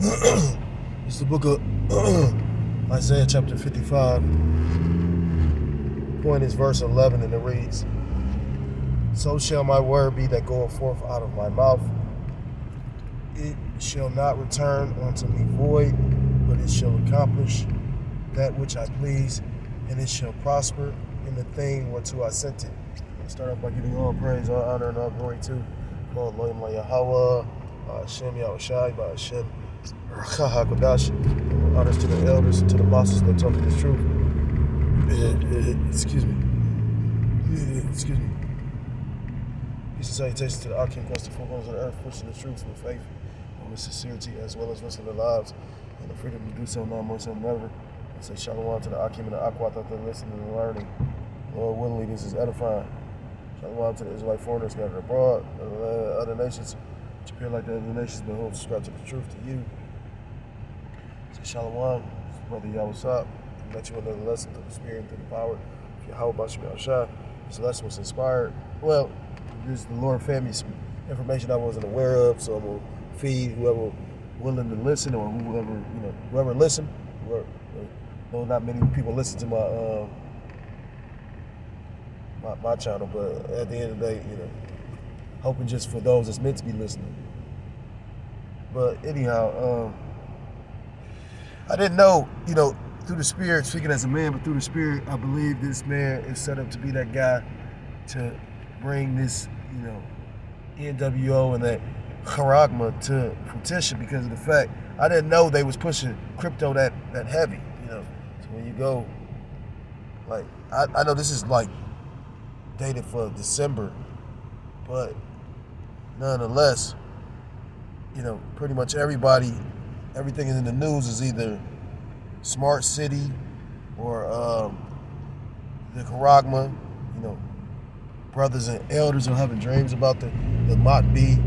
It's the book of Isaiah chapter 55. The point is verse 11, and it reads, "So shall my word be that goeth forth out of my mouth. It shall not return unto me void, but it shall accomplish that which I please, and it shall prosper in the thing whereto I sent it." I start off by giving all praise, all honor, and all glory to Lord Yahweh, Hashem Yahushai, Hashem HaKadosh. Honors to the elders and to the bosses that taught me this truth. Excuse me. Peace and salutations to the Akim across the four corners of the earth, pushing the truth with faith and with sincerity, as well as risking their lives and the freedom to do so now more so than ever. I say shalom to the Akim and the Akwat out there listening and learning. Lord willingly, this is edifying. Shalom to the Israelite foreigners scattered abroad, other nations which appear like the other nations, but who subscribe to the truth to you. Say shalom, brother Yahweh. Let you another lesson through the spirit and through the power of Yahweh Bashim Yahushua. This lesson was inspired. Well, the Lord fed me some information I wasn't aware of, so I'm gonna feed whoever willing to listen, or whoever listen. Though not many people listen to my channel, but at the end of the day, hoping just for those that's meant to be listening. But anyhow, I didn't know, through the Spirit, speaking as a man, but through the Spirit, I believe this man is set up to be that guy to bring this, NWO and that charagma to fruition, because of the fact I didn't know they was pushing crypto that heavy, So when you go, like, I know this is like dated for December, but nonetheless, pretty much everything is in the news is either Smart City or the charagma, brothers and elders are having dreams about the Mott B,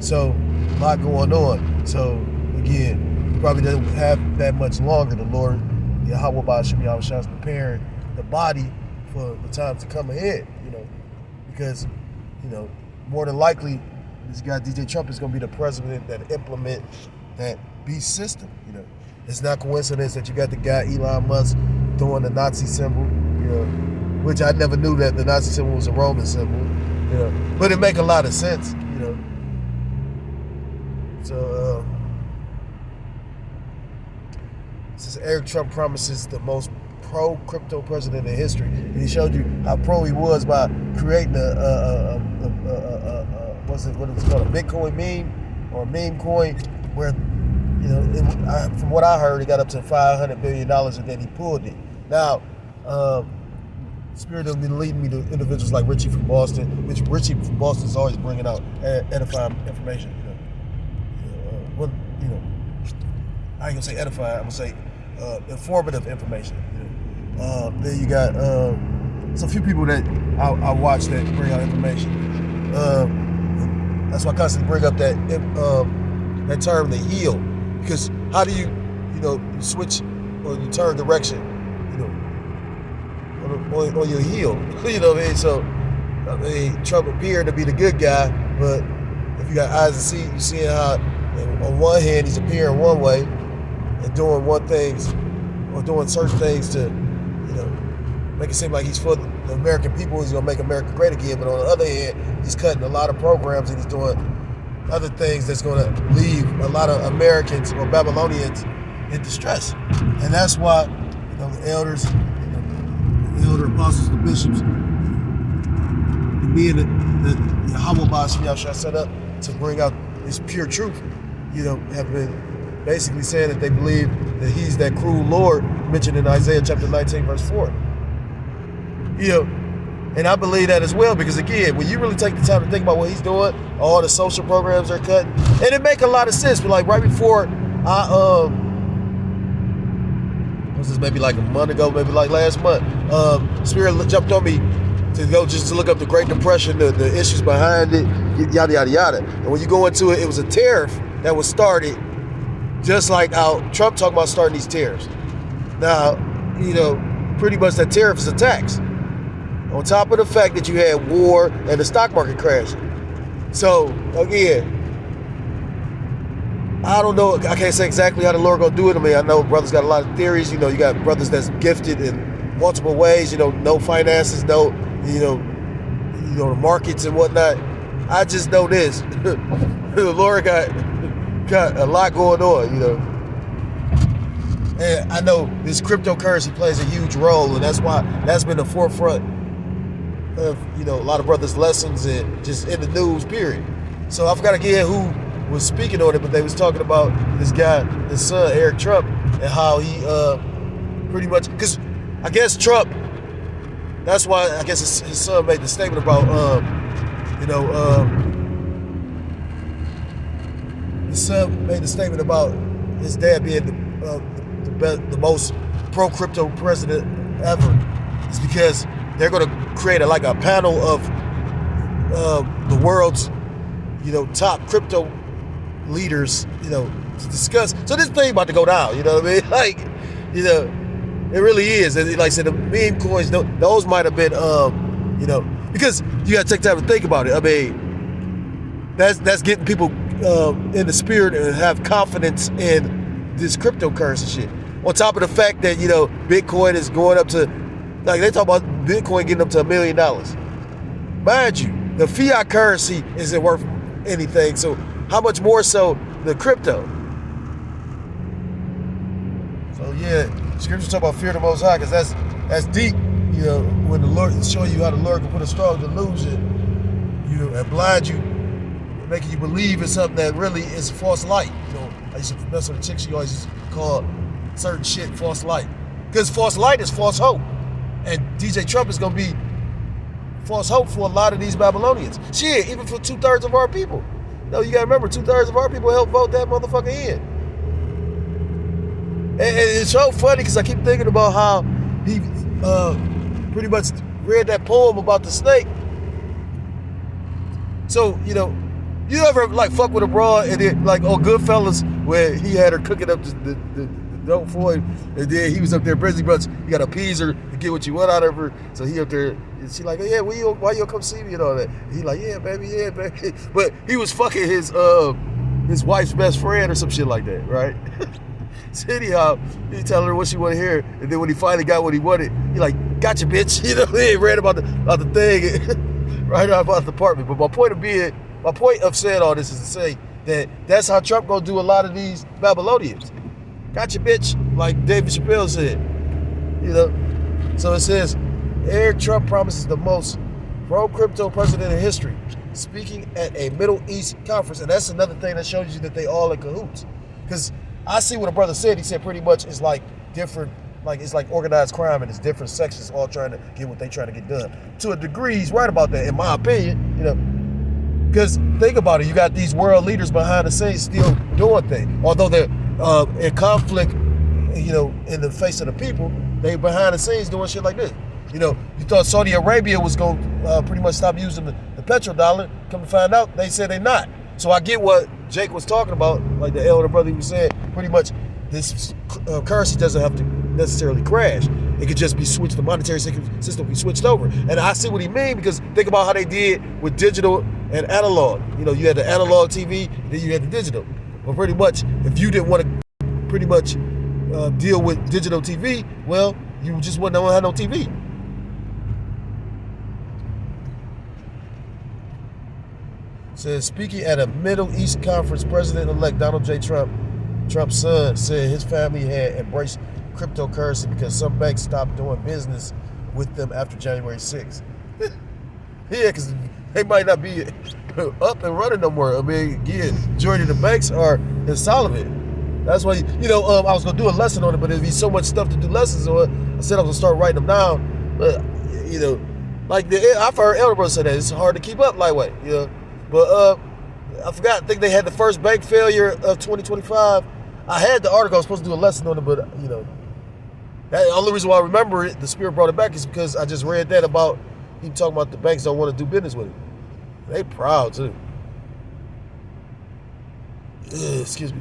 so a lot going on. So again, he probably doesn't have that much longer. The Lord Yahweh Bashim Yahushua is preparing the body for the times to come ahead, because more than likely this guy DJ Trump is going to be the president that implement that beast system. It's not coincidence that you got the guy Elon Musk throwing the Nazi symbol, which I never knew that the Nazi symbol was a Roman symbol, but it make a lot of sense, So since Eric Trump promises the most pro-crypto president in history, and he showed you how pro he was by creating what it's called, a Bitcoin meme or a meme coin, where from what I heard, it got up to $500 billion, and then he pulled it. Now, Spirit has been leading me to individuals like Richie from Boston, which Richie from Boston is always bringing out edifying information. I ain't gonna say edifying, I'm gonna say informative information. Then you got some few people that I watch that bring out information. That's why I constantly bring up that term, the heel, because how do you switch or you turn direction, on your heel? So Trump appeared to be the good guy, but if you got eyes to see, you seeing how on one hand he's appearing one way and doing doing certain things to make it seem like he's for the American people, he's gonna make America great again, but on the other hand, he's cutting a lot of programs and he's doing other things that's gonna leave a lot of Americans or Babylonians in distress. And that's why the elders, the elder apostles, the bishops, and me and the Yahweh Bashim Yahushua set up to bring out this pure truth, have been basically saying that they believe that he's that cruel Lord mentioned in Isaiah chapter 19, verse 4. And I believe that as well, because again, when you really take the time to think about what he's doing, all the social programs are cut, and it make a lot of sense. But like right before was this maybe like a month ago, maybe like last month, Spirit jumped on me to go just to look up the Great Depression, the issues behind it, yada, yada, yada. And when you go into it, it was a tariff that was started, just like how Trump talking about starting these tariffs. Now, pretty much that tariff is a tax, on top of the fact that you had war and the stock market crash. So, again, I don't know. I can't say exactly how the Lord gonna do it. I mean, I know brothers got a lot of theories. You know, you got brothers that's gifted in multiple ways. You know, no finances, no, the markets and whatnot. I just know this: the Lord got a lot going on. You know, and I know this cryptocurrency plays a huge role, and that's why that's been the forefront of a lot of brothers' lessons and just in the news. Period. So I forgot again who was speaking on it, but they was talking about this guy, his son Eric Trump, and how he pretty much, because I guess Trump, that's why I guess his son made the statement about his son made the statement about his dad being the most pro crypto president ever. It's because they're going to create a panel of the world's top crypto leaders, to discuss. So this thing about to go down, you know what I mean? Like, it really is. And like I said, the meme coins, those might have been, because you got to take time to think about it. I mean, that's getting people in the spirit and have confidence in this cryptocurrency shit. On top of the fact that, Bitcoin is going up to, like they talk about Bitcoin getting up to $1 million. Mind you, the fiat currency isn't worth anything. So how much more so the crypto? So yeah, scriptures talk about fear the Most High, because that's deep. When the Lord is showing you how the Lord can put a strong delusion, and blind you, making you believe in something that really is false light. I used to mess with a chick. She always used to call certain shit false light, because false light is false hope, and DJ Trump is gonna be false hope for a lot of these Babylonians. Shit, even for 2/3 of our people. You gotta remember, 2/3 of our people helped vote that motherfucker in. And it's so funny because I keep thinking about how he pretty much read that poem about the snake. So, you ever fuck with a broad and then Goodfellas, where he had her cooking up the dope for him, and then he was up there, Brizzy Brothers, you gotta appease her to get what you want out of her. So he up there, and she like, yeah, why you come see me and all that? And he like, yeah, baby. But he was fucking his wife's best friend or some shit like that, right? So anyhow, he telling her what she want to hear, and then when he finally got what he wanted, he like, gotcha, bitch. He read about the thing, right out about the apartment. But my point of saying all this is to say that that's how Trump gonna do a lot of these Babylonians. Gotcha, bitch, like David Chappelle said. So it says, Eric Trump promises the most pro-crypto president in history, speaking at a Middle East conference. And that's another thing that shows you that they all in cahoots. Because I see what a brother said. He said pretty much it's like different, it's like organized crime, and it's different sections all trying to get what they trying to get done. To a degree, he's right about that, in my opinion. Because think about it, you got these world leaders behind the scenes still doing things. Although they're in conflict, in the face of the people, they behind the scenes doing shit like this. You thought Saudi Arabia was going to pretty much stop using the petrodollar. Come to find out, they said they're not. So I get what Jake was talking about, like the elder brother was saying, pretty much this currency doesn't have to necessarily crash. It could just be switched, the monetary system be switched over. And I see what he means, because think about how they did with digital and analog. You had the analog TV, then you had the digital. Well, pretty much, if you didn't want to pretty much deal with digital TV, well, you just wouldn't have no TV. Says, speaking at a Middle East conference, President-elect Donald J. Trump's son, said his family had embraced cryptocurrency because some banks stopped doing business with them after January 6th. Yeah, because they might not be up and running no more. I mean, again, majority of the banks are insolvent. That's why, I was going to do a lesson on it, but there'd be so much stuff to do lessons on. I said I was going to start writing them down. But, I've heard elder brothers say that. It's hard to keep up lightweight, But I forgot, I think they had the first bank failure of 2025. I had the article, I was supposed to do a lesson on it, but, the only reason why I remember it, the Spirit brought it back, is because I just read that about him talking about the banks don't want to do business with it. They proud, too. Excuse me.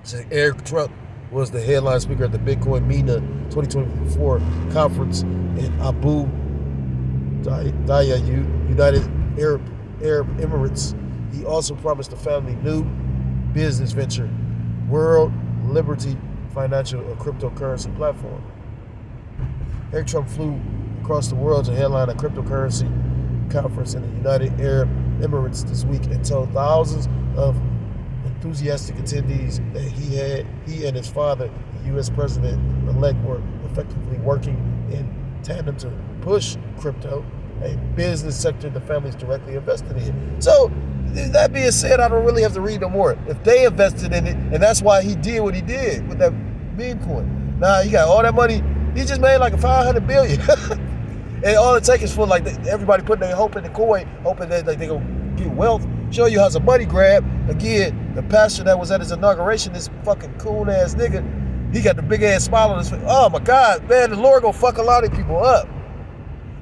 So Eric Trump was the headline speaker at the Bitcoin MENA 2024 conference in Abu Dhabi, United Arab Emirates. He also promised the family new business venture, World Liberty Financial, a cryptocurrency platform. Eric Trump flew across the world to headline a cryptocurrency conference in the United Arab Emirates this week and told thousands of enthusiastic attendees that he and his father, the U.S. President-elect, were effectively working in tandem to push crypto, a business sector the family's directly invested in. So, that being said, I don't really have to read no more. If they invested in it, and that's why he did what he did with that meme coin. Now, he got all that money. He just made like a $500 billion. And all it takes is for like everybody putting their hope in the coin, hoping that like, they gonna get wealth. Show you how it's a money grab. Again, the pastor that was at his inauguration, this fucking cool ass nigga, he got the big ass smile on his face. Oh my God, man, the Lord gonna fuck a lot of people up.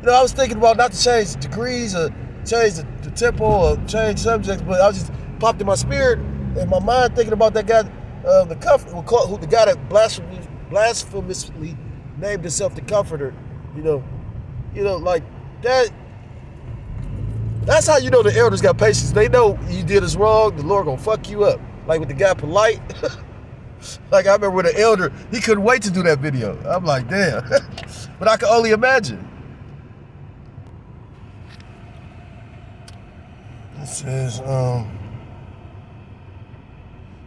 You know, I was thinking about not to change degrees or change the tempo or change subjects, but I was just popped in my spirit and my mind thinking about that guy, the guy that blasphemously named himself the Comforter. You know, like that. That's how you know the elders got patience. They know you did us wrong. The Lord gonna fuck you up. Like with the guy Polite. Like I remember with the elder, he couldn't wait to do that video. I'm like, damn. But I can only imagine. It says, the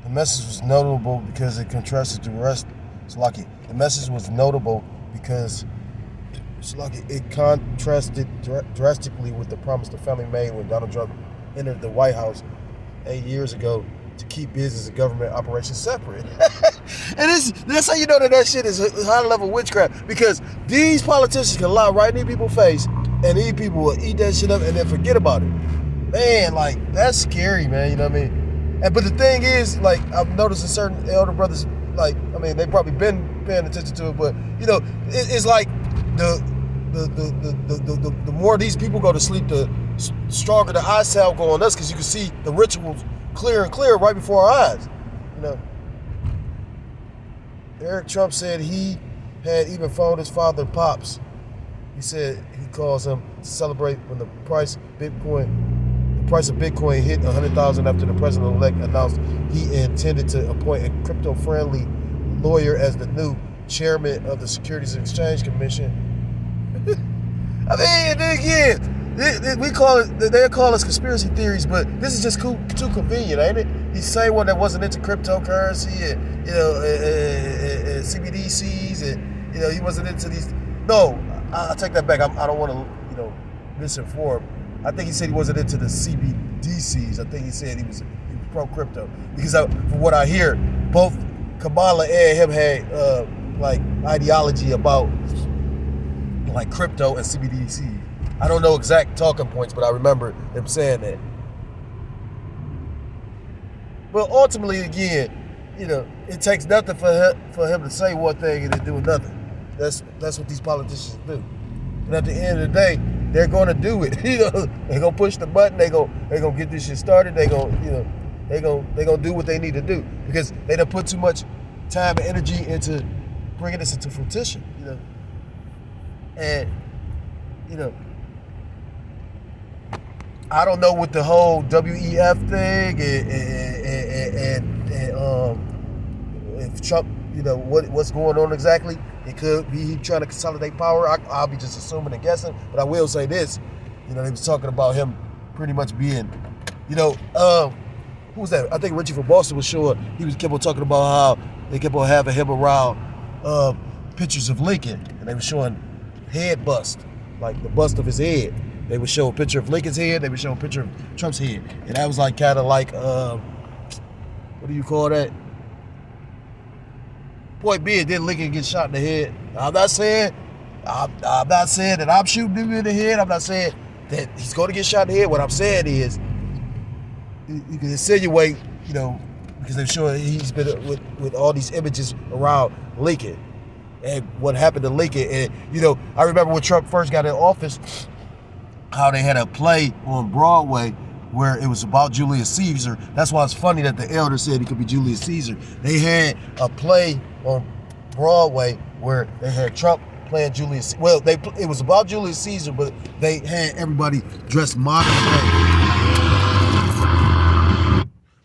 message was notable because it contrasted the rest. It's lucky. The message was notable because it contrasted drastically with the promise the family made when Donald Trump entered the White House 8 years ago to keep business and government operations separate. And that's how you know that shit is high-level witchcraft, because these politicians can lie right in these people's face, and these people will eat that shit up and then forget about it. Man, like, that's scary, man, you know what I mean? But the thing is, like, I've noticed in certain elder brothers, like, I mean, they've probably been paying attention to it, but, you know, it's like the more these people go to sleep, the stronger the eye salve go on us, because you can see the rituals clear and clear right before our eyes. You know, Eric Trump said he had even phoned his father, Pops. He said he calls him to celebrate when the price of Bitcoin hit 100,000 after the president-elect announced he intended to appoint a crypto-friendly lawyer as the new chairman of the Securities and Exchange Commission. I mean, again, they call us conspiracy theories, but this is just too convenient, ain't it? He's the same one that wasn't into cryptocurrency and, you know, and CBDCs, and, you know, he wasn't into these. No, I take that back. I don't want to, you know, misinform. I think he said he wasn't into the CBDCs. I think he said he was pro-crypto. Because from what I hear, both Kamala and him had, like, ideology about, like, crypto and CBDC. I don't know exact talking points, but I remember them saying that. But ultimately, again, you know, it takes nothing for him to say one thing and then do nothing. That's what these politicians do. And at the end of the day, they're going to do it. You know, they're going to push the button. They're going to get this shit started. They're going to do what they need to do, because they done put too much time and energy into bringing this into fruition. You know, and you know, I don't know what the whole WEF thing and if Trump, you know, what's going on exactly. It could be he trying to consolidate power. I'll be just assuming and guessing, but I will say this. You know, they was talking about him pretty much being, you know, who was that? I think Richie from Boston was showing. He kept on talking about how they kept on having him around pictures of Lincoln, and they were showing head bust, like the bust of his head. They would show a picture of Lincoln's head. They would show a picture of Trump's head, and that was like kind of like what do you call that? Point being, did Lincoln get shot in the head? I'm not saying that I'm shooting him in the head. I'm not saying that he's going to get shot in the head. What I'm saying is, you can insinuate, you know, because they're showing he's been with all these images around Lincoln and what happened to Lincoln. And, you know, I remember when Trump first got in office, how they had a play on Broadway where it was about Julius Caesar. That's why it's funny that the elder said he could be Julius Caesar. They had a play on Broadway where they had Trump playing Julius. Well, it was about Julius Caesar, but they had everybody dressed modern day.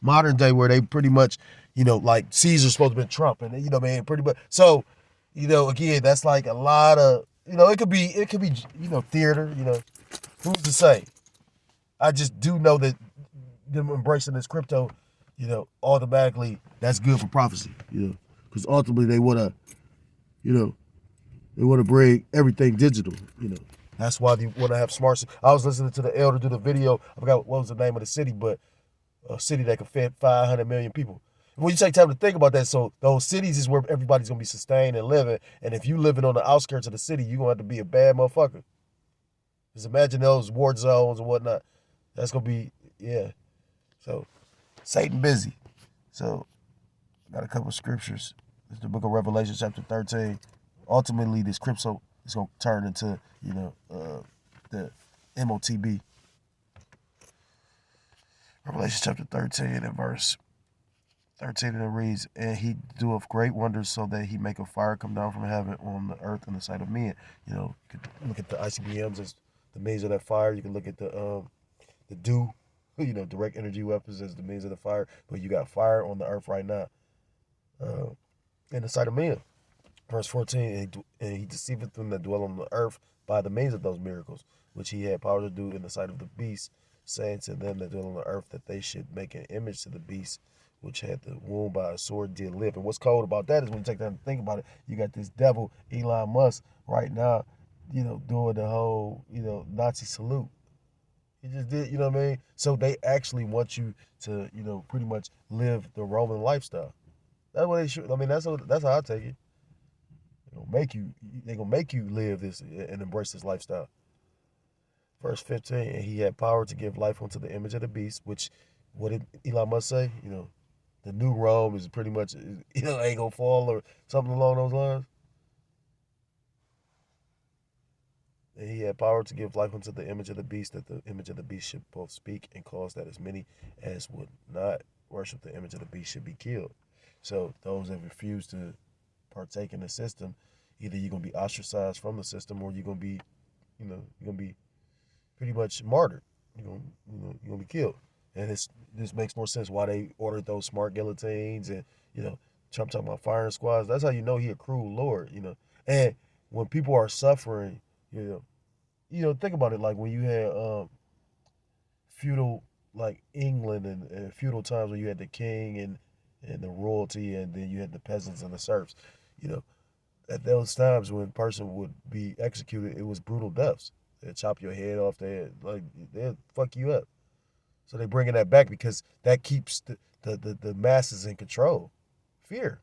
modern day where they pretty much, like Caesar's supposed to be Trump, and man, pretty much. So, again, that's like a lot of, it could be, theater. Who's to say? I just do know that them embracing this crypto, automatically that's good for prophecy, because ultimately they want to, they want to bring everything digital, That's why they want to have smart. I was listening to the elder do the video. I forgot what was the name of the city, but a city that could fit 500 million people. When you take time to think about that, so those cities is where everybody's gonna be sustained and living. And if you living on the outskirts of the city, you're gonna have to be a bad motherfucker. Just imagine those war zones and whatnot. That's gonna be, yeah. So Satan busy. So got a couple of scriptures. It's the book of Revelation, chapter 13. Ultimately, this crypto is gonna turn into, the MOTB. Revelation chapter 13 and verse 13, and it reads, "And he doeth great wonders, so that he make a fire come down from heaven on the earth in the sight of men." You can look at the ICBMs as the means of that fire. You can look at the dew, direct energy weapons as the means of the fire. But you got fire on the earth right now, in the sight of men. Verse 14, and he deceiveth them that dwell on the earth by the means of those miracles, which he had power to do in the sight of the beast, saying to them that dwell on the earth that they should make an image to the beast, which had the wound by a sword did live. And what's cold about that is when you take time to think about it, you got this devil, Elon Musk, right now, doing the whole, Nazi salute. He just did, you know what I mean? So they actually want you to, pretty much live the Roman lifestyle. That's what they should. I mean, that's how I take it. They're gonna make you live this and embrace this lifestyle. Verse 15, and he had power to give life unto the image of the beast, which, what did Elon Musk say? The new Rome is pretty much, ain't gonna fall or something along those lines. And he had power to give life unto the image of the beast, that the image of the beast should both speak and cause that as many as would not worship the image of the beast should be killed. So those that refuse to partake in the system, either you're gonna be ostracized from the system, or you're gonna be, you're gonna be pretty much martyred. You're gonna be killed. And this makes more sense why they ordered those smart guillotines, and Trump talking about firing squads. That's how you know he a cruel lord. And when people are suffering, think about it, like when you had feudal, like England, and feudal times when you had the king and the royalty, and then you had the peasants and the serfs. At those times when a person would be executed, it was brutal deaths. They'd chop your head off, they'd fuck you up. So they're bringing that back because that keeps the masses in control. Fear.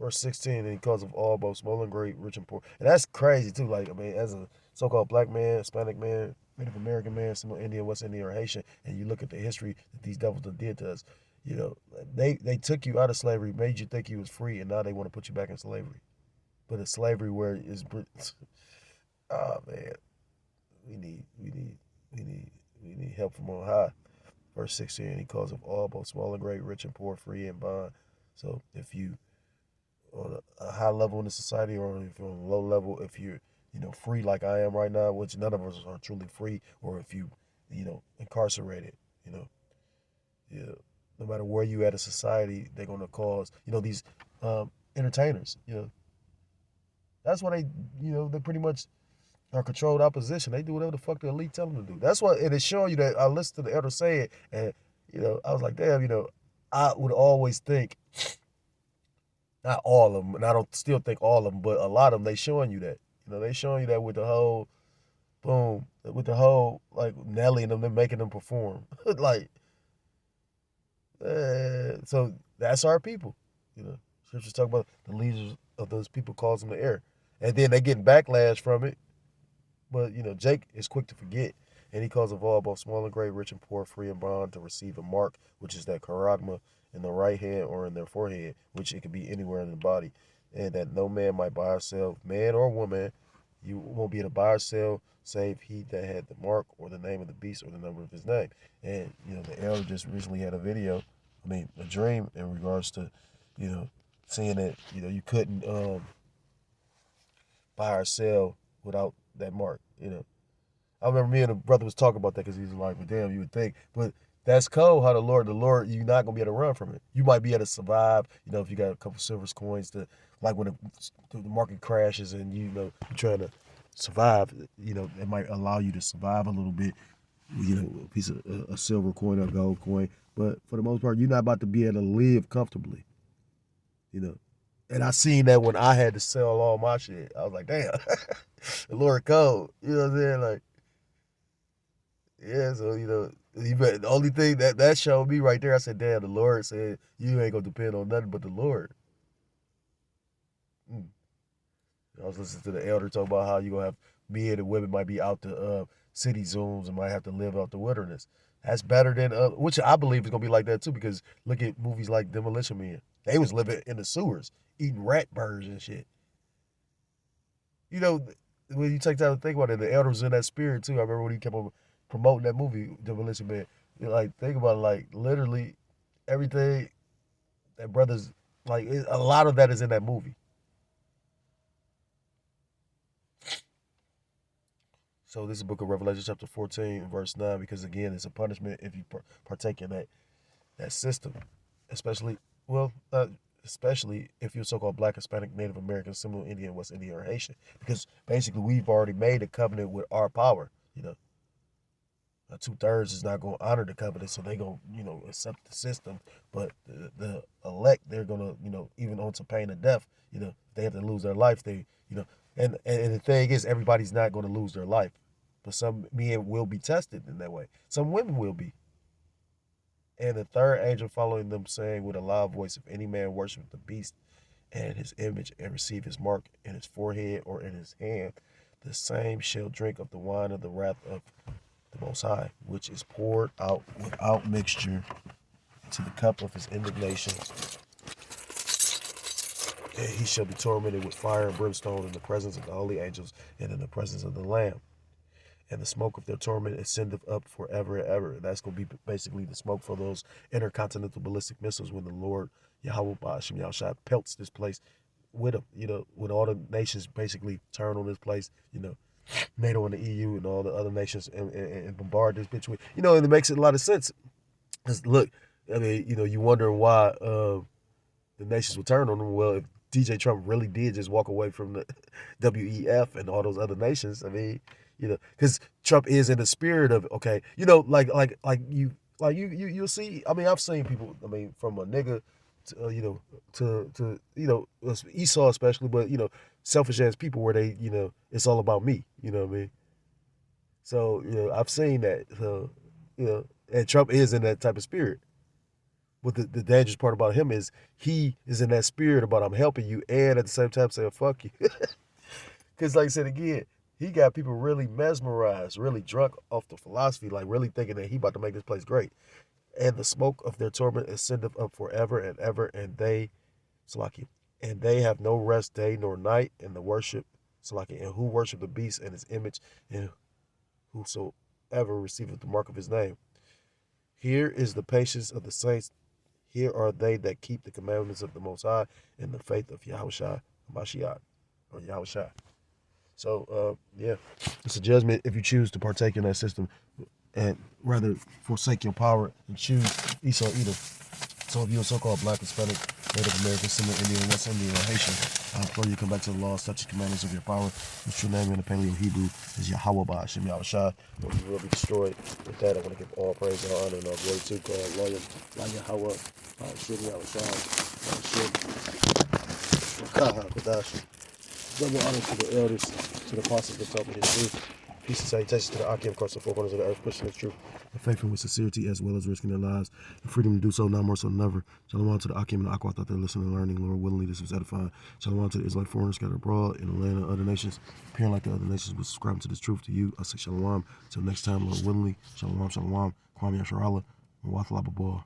Verse 16, and he calls of all, both small and great, rich and poor. And that's crazy too. Like, I mean, as a so-called black man, Hispanic man, Native American man, some Indian, West Indian, or Haitian, and you look at the history that these devils did to us, they took you out of slavery, made you think you was free, and now they want to put you back in slavery. But it's slavery where it's, oh man, we need help from on high. Verse 16, he calls of all, both small and great, rich and poor, free and bond. So if you on a high level in the society, or if you're on a low level, if you're, free like I am right now, which none of us are truly free, or if you, incarcerated, yeah, no matter where you at in society, they're gonna cause, these entertainers, that's why they pretty much are controlled opposition. They do whatever the fuck the elite tell them to do. That's why it is showing you that I listened to the elder say it, and I was like, damn, I would always think, not all of them, and I don't still think all of them, but a lot of them, they showing you that. They showing you that with the whole, boom, with the whole, like, Nelly and them, they're making them perform. Like, so that's our people. Scriptures talk about the leaders of those people cause them to err. And then they getting backlash from it. But, Jake is quick to forget. And he calls of all, both small and great, rich and poor, free and bond, to receive a mark, which is that charagma in the right hand or in their forehead, which it could be anywhere in the body. And that no man might buy or sell, man or woman, you won't be able to buy or sell, save he that had the mark or the name of the beast or the number of his name. And, the elder just recently had a dream in regards to, seeing that, you couldn't buy or sell without that mark. I remember me and a brother was talking about that, because he was like, well, damn, you would think. But that's cold how the Lord, you're not gonna be able to run from it. You might be able to survive, if you got a couple silver coins to, like when the market crashes and you're trying to survive, it might allow you to survive a little bit, a piece of a silver coin or a gold coin. But for the most part, you're not about to be able to live comfortably, you know. And I seen that when I had to sell all my shit. I was like, damn, the Lord cold. You know what I'm saying? Like, yeah, so the only thing that showed me right there, I said, damn, the Lord said you ain't gonna depend on nothing but the Lord. Mm. I was listening to the elder talk about how you gonna have men and women might be out the city zones and might have to live out the wilderness. That's better than which I believe is gonna be like that too, because look at movies like Demolition Man. They was living in the sewers, eating rat burgers and shit. You know, when you take time to think about it, the elder was in that spirit too. I remember when he kept on promoting that movie, Demolition Man. Like, think about it, like literally everything that brothers, like a lot of that is in that movie. So this is the book of Revelation chapter 14, verse 9, because again, it's a punishment if you partake in that system, especially, well, especially if you're so-called Black, Hispanic, Native American, Seminole Indian, West Indian, or Haitian, because basically we've already made a covenant with our power. 2/3 is not going to honor the covenant, so they going to, accept the system. But the elect, they're going to, even on to pain of death, they have to lose their life. And the thing is, everybody's not going to lose their life. But some men will be tested in that way. Some women will be. And the third angel following them, saying with a loud voice, if any man worship the beast and his image and receive his mark in his forehead or in his hand, the same shall drink of the wine of the wrath of the Most High, which is poured out without mixture into the cup of his indignation. And he shall be tormented with fire and brimstone in the presence of the holy angels and in the presence of the Lamb. And the smoke of their torment ascendeth up forever and ever. And that's going to be basically the smoke for those intercontinental ballistic missiles when the Lord Yahweh Ba'ashem Yahushua pelts this place with them, when all the nations basically turn on this place, NATO and the EU and all the other nations and bombard this bitch with, and it makes a lot of sense. Because look, I mean, you wonder why the nations would turn on them. Well, if DJ Trump really did just walk away from the WEF and all those other nations, I mean, because Trump is in the spirit of, okay, you'll see. I mean, I've seen people. I mean, from a nigga, to Esau especially, but selfish ass people where they, it's all about me. You know what I mean? So I've seen that. So and Trump is in that type of spirit. But the dangerous part about him is he is in that spirit about I'm helping you, and at the same time saying fuck you. Because like I said again, he got people really mesmerized, really drunk off the philosophy, like really thinking that he about to make this place great. And the smoke of their torment ascendeth up forever and ever, and they, Salaki, and they have no rest day nor night in the worship, Salaki, and who worship the beast and his image, and whosoever receiveth the mark of his name. Here is the patience of the saints. Here are they that keep the commandments of the Most High and the faith of Yahushua Mashiach, or Yahushua. So, it's a judgment if you choose to partake in that system and rather forsake your power and choose Esau Edom. So if you're a so-called Black, Hispanic, Native American, Seminole Indian, West Indian, or Haitian, I implore you to come back to the law, statutes, commandments of your power. The true name in the Paleo Hebrew is Yahweh Ba'ashem Yahushua. You will be destroyed. With that, I want to give all praise and all honor and all glory to God, Lord, Yahweh Ba'ashem Yahushua, Ba'ashem, double honor to the elders, to the apostles that taught me his truth. Peace and salutations to the Akim across the four corners of the earth, pushing the truth and faith with sincerity, as well as risking their lives and freedom to do so, now more so than ever. Shalom to the Akim and the Aqua out there listening and learning. Lord, willingly, this was edifying. Shalom to the Israelite foreigners scattered abroad in the land of other nations, appearing like the other nations, but subscribing to this truth to you. I say shalom. Till next time, Lord, willingly. Shalom, shalom. Kwame Yasharala. And Wathalababah.